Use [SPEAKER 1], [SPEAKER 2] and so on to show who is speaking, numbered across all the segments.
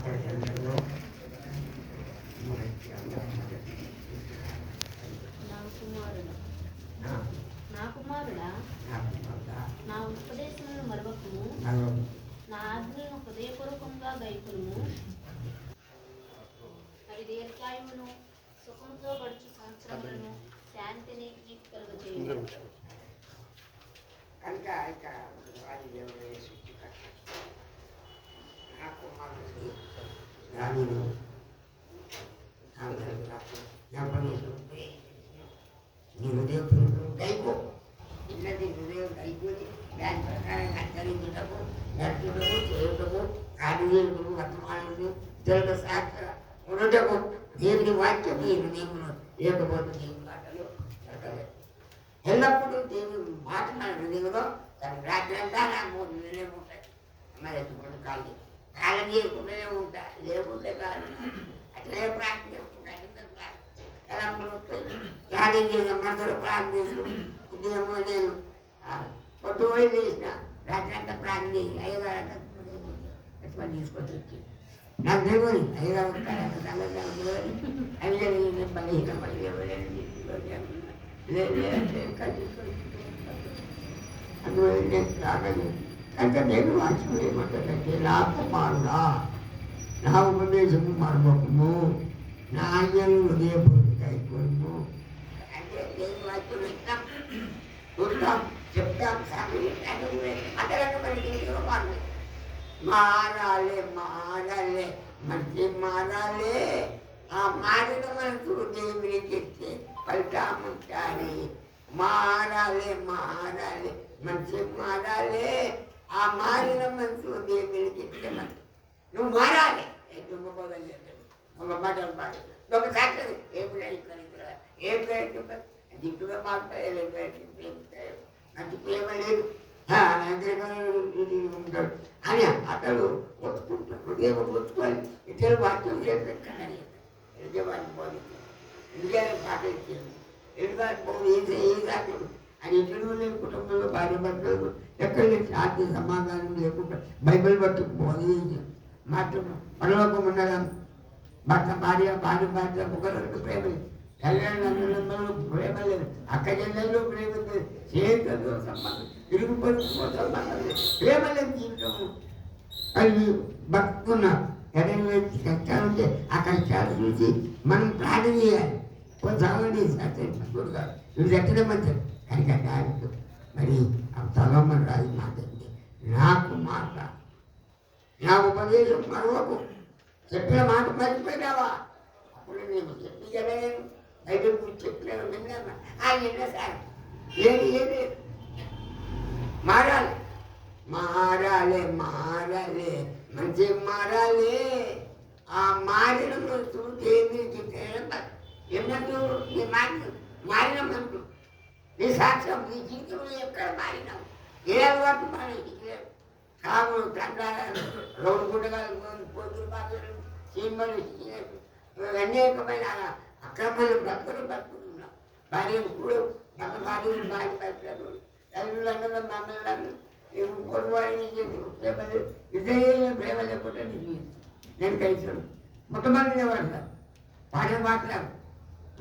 [SPEAKER 1] ప్రజలలో
[SPEAKER 2] నా కుమారుడా నా ఉపదేశములను మరవకుము, నా ఆజ్ఞలను హృదయపూర్వకంగా గైకొనుము. మరి దీర్ఘాయువును సుఖంతో గడుచు సంవత్సరములను శాంతిని నీకు కలుగజేయును.
[SPEAKER 1] కనుక ఇక్కడ వారి దేవుడు సృష్టికర్త నా కుమారుడు దానిని నీ హృదయపూర్వకం గైకో ఇన్నది హృదయం గైకొని దాని ప్రకారం ఆచరించుటకు నడుచుటకు చేయుటకు కార్యములు వర్తమానములు తెలుగు శాస్త్ర ఉండటకు దేవుని వాక్యం నీ హృదయంలో లేకపోతే దేవుని మాటలు జరగలేదు. ఎల్లప్పుడూ దేవుని మాట మన హృదయంలో తన రాత్రి అంతా నాకు 3 నెలలు ఉంటాయి. మరి ఎత్తుకుంటూ కాళ్ళు కాలం చేసుకుంటూనే ఉంటా, లేకుంటే కాదు అట్లే ప్రార్థన చేసుకుంటాను. త్యాగం చేసిన మనసులో ప్రార్థించు ఉద్యోగం నేను పొట్టు పోయి చేసిన రాత్రి అంతా ప్రార్థన చేసి అయ్యగారు తీసుకొచ్చి నాకు తెలియదు అయ్యగారు అవి బలహీన అందువల్ల రాగలి అంటే నేను వాక్యం ఏమంటానంటే నా కుమారుడా నా ఉపదేశము మరొకము నా ఆజ్ఞలు హృదయపూర్వక కైకొనుము. అంటే నేను వాక్యం వింటాం, చూస్తాం, చెప్తాం, మారాలే మారాలే మంచి మారాలే. ఆ మారిన మనసు దేవుని చెప్తే ఫలితాముంటాని. మారాలే మారాలే మంచి మారాలే. ఆ మారిన మనసు దేవుని చెప్తే మన నువ్వు మారాలి. ఒక మాటలు పాడు ఒక సాక్షి ఏ పేరు దిట్టుగా మాట్లాడలేదు, మంచి ప్రేమ లేదు ఉంటాడు అని అతడు ఒత్తుకుంటాడు. దేవుడు ఒత్తుకోవాలి ఇతర వాక్యం చేస్తాడు వాడిని బోధించాడు. ఎందుకంటే పాట ఇచ్చాడు ఎందుకంటే ఏ సాధ్యం అని ఇంట్లో లేని కుటుంబంలో భార్య భర్తలు ఎక్కడ శాంతి సమాధానం లేకుండా బైబిల్ బట్టి బోధించాడు. మాత్రం పరలోకం ఉండడం భర్త భార్య భార్య ఒకరికి ప్రేమ లేదు, తల్లిదండ్రులందరూ ప్రేమ లేదు, అక్క చెల్లెళ్ళు ప్రేమ లేదు, చేతులతో సంబంధం ఇరుగు పొరుగు సంబంధం లేదు, ప్రేమ లేదు జీవితము. అది బతుకున్నారు ఎక్కడ కష్టాలుంటే ఆ కష్టాలు చూసి మనం ప్రార్థన చేయాలి. చాలండి సత్యుడు కాదు ఇవి ఎక్కడే మంచిది కనుక దానికి మరి ఆ తలమ్మని రాజు మాట్లాడింది నాకు మాట నా ఉపదేశం మరొక చెప్పిన మాట మర్చిపోయినావా? అప్పుడు నేను చెప్పి కదా నేను బయట చెప్పిన విన్నాను. విన్నా సార్ ఏది మారాలి మారాలి మారాలి మంచి మారాలి. ఆ మారిన మనసు దేవునికి ఎన్నట్టు నీ మారిన మనసు నీ సాక్ష్యం నీ జీవితంలో ఎక్కడ మారినావు ఏ అలవాటు మారేది కాదు. తండ్రాలు రోడ్డు గుడ్డగాలు పోతులు బాధలు చీమలు అనేకమైన అక్రమాలు బతుకుతున్నాం. భార్యను కూడా మన భార్యను భార్య బతుకుతారు తల్లిదండ్రుల మమ్మల్ని కొడువాడిని ప్రేమలు ఇద్దరు ప్రేమ లేకుండా నేను కలిసాను. మొట్టమొదటి వాడతారు పాటలు మాట్లాడు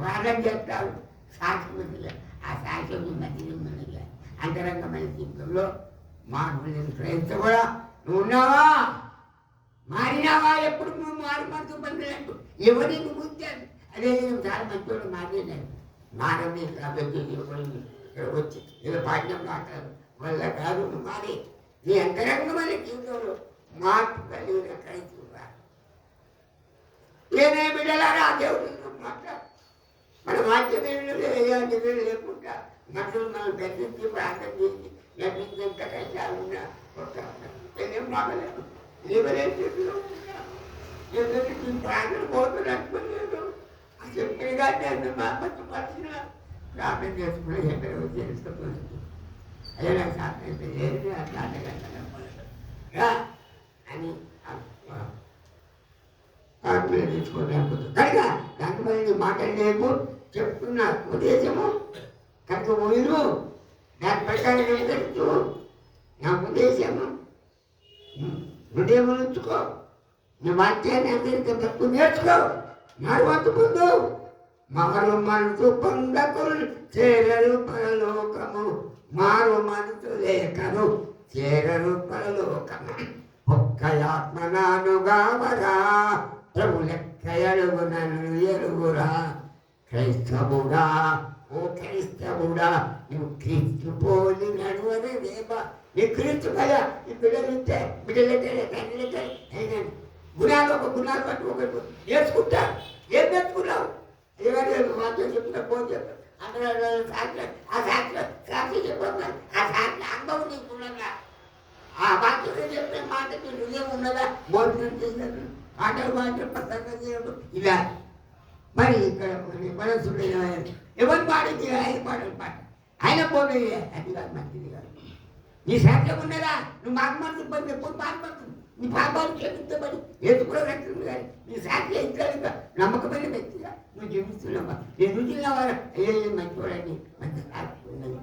[SPEAKER 1] వాదం చేస్తారు సాక్షి ఆ సాక్ష్యం మధ్య అంతరంగమైన జీవితంలో మార్పు లేని ప్రయత్నం కూడా నువ్వు ఉన్నావా మారినావా? ఎప్పుడు నువ్వు మారుమడుతూ పనిలేదు ఎవరి నువ్వు ఉంచాను అదే నేను చాలా మంచివాడు మాట్లాడాను. మారని కాబట్టి వచ్చి ఏదో పాఠ్యం మాట్లాడు వల్ల కాదు నువ్వు మారి నీ అంతరంగమైన జీవితంలో మార్పు కలిగిన క్రైస్తవురా ఏనే బిడ్డలారా దేవుడు మాట్లాడు. మన వాక్యం లేకుండా మనుషులు మనం గర్జించి ప్రార్థన చేసి ఎంత కష్టాలున్నా నేనేం మాగలేదు లేవలేదు చేతిలో ప్రార్థన పోతున్నట్టు లేదు. ఆ చెప్పిగా నేను మా మంచి మనిషిన ప్రార్థన చేసుకుని ఎక్కడో చేసుకున్నాను. అదే నాకు సాధ్యత లేదు అని తీసుకోవడానికి కనుక దాని మీద మాట్లాడలేము చెప్తున్నా ఉద్దేశము కనుక పోయిను దాని ప్రకారం తెలుసు నా ఉద్దేశము హృదయం ఉంచుకో నువ్వు వాక్యాన్ని అందరికీ తక్కువ నేర్చుకో. మారువంతు పొందు. మారు మనసు పొందకు చేరరు పరలోకము. మారు మనసు లేకను చేరరు పరలోకము. ఒక్క ఆత్మ నానుగావరా ప్రభు లెక్క ఎరుగునను ఎరుగురా. క్రైస్తవుడా, ఓ క్రైస్తవుడా, నువ్వు క్రీస్తు పోలి నడువని రేపా. నీ క్రీస్తు కదా ఈ బిడ్డలుంటే బిడ్డలకే గుణాలు ఒక గుణాలు బట్టి ఒకటి నేర్చుకుంటా. ఏం నేర్చుకున్నావు? ఎవరు మాతో చెప్పిన ఫోన్ చెప్పారు అందరూ సాక్షి చెప్పారు. ఆ సాక్షి అనుభవం నీకున్నదా? ఆ వాక్యం చెప్పిన మాట నువ్వేం ఉన్నదా? భోజనం చేశారు, ఆటలు ప్రసంగం చేయడం ఇలా. మరి ఇక్కడ మనసుడు ఎవరి పాడింది? ఆయన పాటలు పాట ఆయన పోనీ. అది కాదు మంచిది కాదు. నీ సాక్ష్యం ఉన్నదా? నువ్వు మాకు మనసు పని ఎప్పుడు బాధపడుతుంది. నీ పాపాలు క్షమించబడి ఎదుగులో రక్షింది. కానీ నీ సాక్ష్యం ఇంకా నమ్మకమైన వ్యక్తిగా నువ్వు జీవిస్తున్నావా? నేను రుచిన్నావా? అయ్యే మంచివాడని మంచి సాక్షి ఉన్నది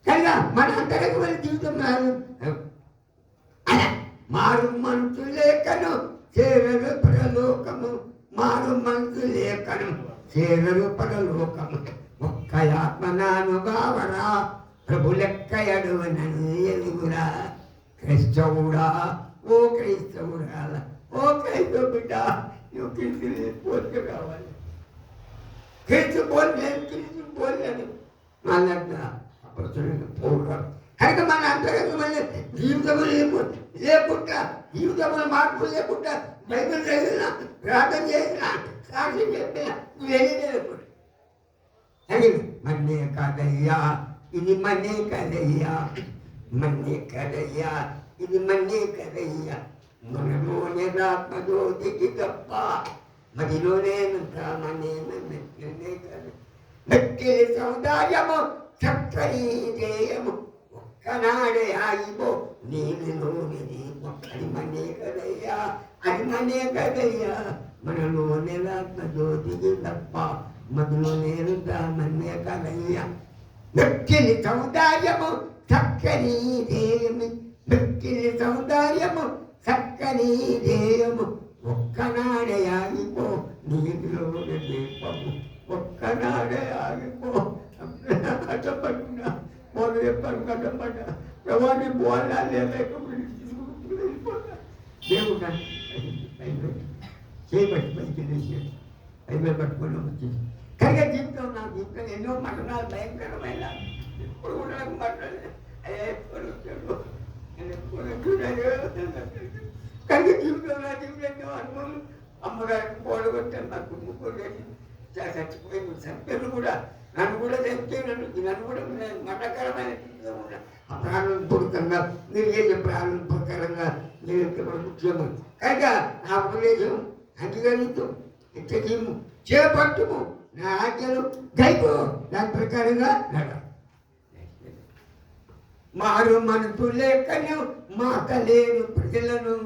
[SPEAKER 1] కనుక మన అంతరంగమైన జీవితం అలా. మారు మనసు లేకను చేరరు పరలోకము. మారు మనసు లేకను చేరరు పరలోకము. ఒక్క ఆత్మ నానుగావరా ప్రభు లెక్క ఎడువనను ఎదుగురా. క్రైస్తవుడా, ఓ క్రైస్తవుడా, ఓ క్రైస్తవ బిడ్డ, నువ్వు క్రీస్తు పోలిక కావాలి. క్రీస్తు పోలేను మళ్ళా పోవడం కనుక మన అంతరంగమైన జీవితంలో లేకుండా, జీవితంలో మార్పులు లేకుండా, బైబిల్ చదివినా, ప్రార్థన చేసినా, సాక్షి చెప్పినా నువ్వేమీ లేకుండా అది మన్నే కాదయ్యా, ఇది మన్నే కదయ్యా, మన్నే కదయ్యా, ఇది మన్నే కదయ్యా. మనలోనే ఆత్మజ్యోతికి తప్ప మదిలోనే మనే కదా. మెక్కిలి సౌందర్యము చక్కని జయము ఒక్కనాడే ఆగిపో నీలోని దీపం. అది మనే కదయ్యా, అది మనే కదయ్యా. మనలోనే ఆత్మజ్యోతికి తప్ప మదిలోనే మన్నే కదయ్యా. మెక్కిలి సౌందర్యము చక్కని జయము, మెక్కిలి సౌందర్యము చక్కని జయము ఒక్కనాడే ఆగిపో నీలోని దీపము. ఒక్కనాడే ఆగిపో కట్టపడినా కట్టపడ్డా ప్రవాణి పోవాలని దేవుడు చేయబట్టి పైకి వేసాడు. బైబిల్ పట్టుకొని వచ్చింది కనుక జీవితం నా జీవితం ఎన్నో మరణాలు భయంకరమైన ఎప్పుడు కూడా నాకు మరణాలు ఎప్పుడు వచ్చాడు కనుక జీవితం నా జీవితంలో అనుభవం. అమ్మగారికి పోడగొట్టాను, నాకు ముగ్గురు చచ్చిపోయింది. చంపారు కూడా, నన్ను కూడా చంపాను. నన్ను కూడా మరణకరమైన ప్రాణపూర్వకంగా నిర్గేజ ప్రాణపూర్వకంగా ముఖ్యము కనుక నా ఉపదేశం అంగీకరించు, ఇచ్చము, చేపట్టుము, నా ఆజ్ఞలు గైకో, దాని ప్రకారంగా నడ. మారు మనసు లేకను మాటలేరు ప్రజలను,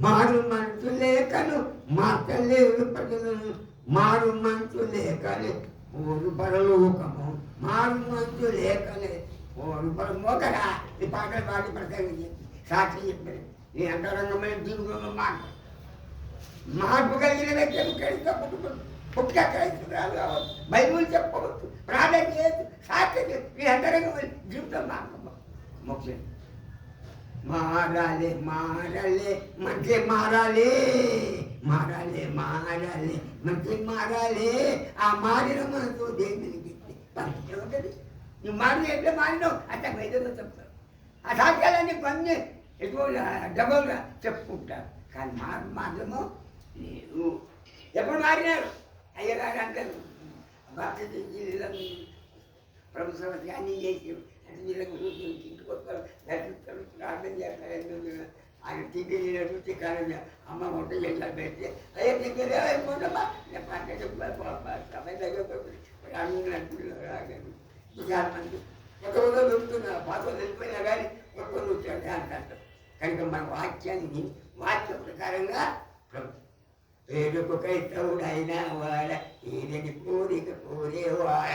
[SPEAKER 1] మారు మనసు లేకను మాటలేరు ప్రజలను. మారు మనసు లేకలే ఓరు పరలోకము, మారు మనసు లేకలే ఓరు మోకరా. ఈ పాటలు పాటి ప్రసంగం చెప్పి సాక్షి చెప్పారు. నీ అంతరంగమైన జీవితంలో మార్పు కలిగిన వ్యక్తులు క్రైస్తవ పుట్ట క్రైస్తవురాలు కావచ్చు, బైబుల్ చెప్పవచ్చు, ప్రార్థన చేయొచ్చు, సాక్షి నీ అంతరంగమైన జీవితం మార్పు మోక్షం. మారాలి మారాలి మంచి మారాలి, మారాలి మారాలి మంచి మారాలి. ఆ మారిన మనసు దేవునికి పరిచయం ఉంటుంది. నువ్వు మారిన ఎట్లా మారినావు అట్లా వైద్యులు చెప్తారు. ఆ సాక్ష్యాలన్నీ పని ఎక్కువ డబల్గా చెప్పుకుంటారు. కానీ మాత్రము లేదు. ఎప్పుడు మారినారు అయ్యగారు అంటారు. భక్తి ప్రభు సమస్య అన్నీ చేసి ఇంటికి వస్తారు, దర్శిస్తారు, ప్రార్థన చేస్తారు. ఆయన టీవీ రుచి కానీ అమ్మ వంట చేశారు పెడితే అయ్యే దగ్గర అయిపోతామా నేను పంట సమయ దగ్గర చాలా మంది కొత్త కొత్త దొరుకుతున్నారు. పాత వెళ్ళిపోయినా కానీ కొత్త వచ్చాడు అంటారు. కనుక మన వాక్యాన్ని వాక్య ప్రకారంగా పేరుకు క్రైస్తవుడైనా వాడ ఈయనని కోరిక కోరేవాడ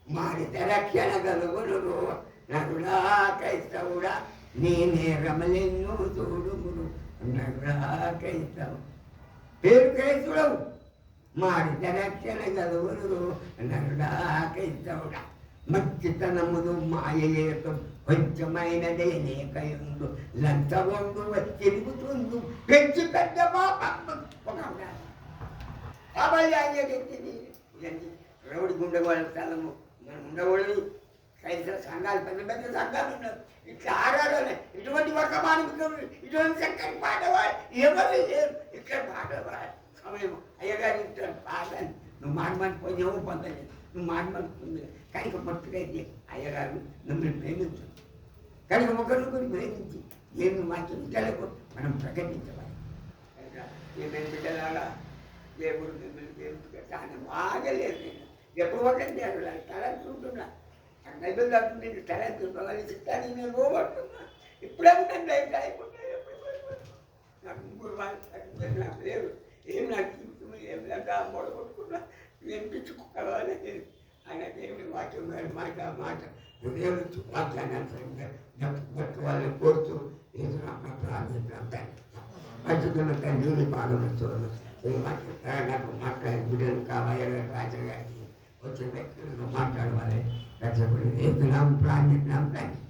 [SPEAKER 1] మారిత రక్షణ కలుగును నరుడా క్రైస్తవుడా నీ నేరములెన్నో చూడుమును అన్నదాకా ఇస్తావు పేరు కేసుడవు మాడిత రక్షణ గలువురు అన్నదాకా ఇస్తావుడా మచ్చితనమును మాయయేతం కొంచెమైనదే లేకయుండు లంచవందు తిరుగుతుండు పెంచి పెద్ద ఒక రౌడి గుండెగోళ్ళ స్థలము మనం ఉండకూడదు క్రైస్తవ సంఘాలు పెద్ద పెద్ద సంఘాలు ఉన్నారు ఇట్లా ఆడాలి ఇటువంటి వర్తమానం ఇటువంటి చక్కని పాడవాడు ఎవరు లేరు ఇక్కడ పాడవాడు సమయం అయ్యగారు ఇస్తాడు పాడాలి నువ్వు మాటమాటి పోయినావు పొందలేదు నువ్వు మాటమాటి పొందలేదు కనుక మొట్టకైతే అయ్యగారు మిమ్మల్ని ప్రేమించు కనుక ఒకరినొకరు ప్రేమించి ఏమి వాక్యం ఇతరులకు మనం ప్రకటించవాలి ఏమేమి బిడ్డలాగా దేవుడు మిమ్మల్ని ప్రేమించుకుంటే బాగలేదు నేను ఎప్పుడు ఒకటి తలంచుకుంటున్నా నైబుల్ నేను తలంచుకోవాలి చిత్తాన్ని నేను పోగొట్టున్నా ఇప్పుడే ఉంటాను లైఫ్ అయిపోతే నాకు ముగ్గురు నాకు లేరు ఏం నాకు చూస్తున్నా ఏం లేదా మూడ కొట్టుకున్నా వినిపించుకోవాలి ఆయన దేవుని వాక్యం గారి మాట ఉదయం నుంచి వాక్యాన్ని వాళ్ళని కోరుతూ ఏదో ప్రార్థించాను మంచుకున్న తండ్రి పాల్గొనచ్చు నాకు మాట్లాడే బిడ్డలు కావాలి రాజు గారికి వచ్చిన వ్యక్తులతో మాట్లాడవాలి రక్షకుడు ఏదో ప్రార్థించాం తండ్రి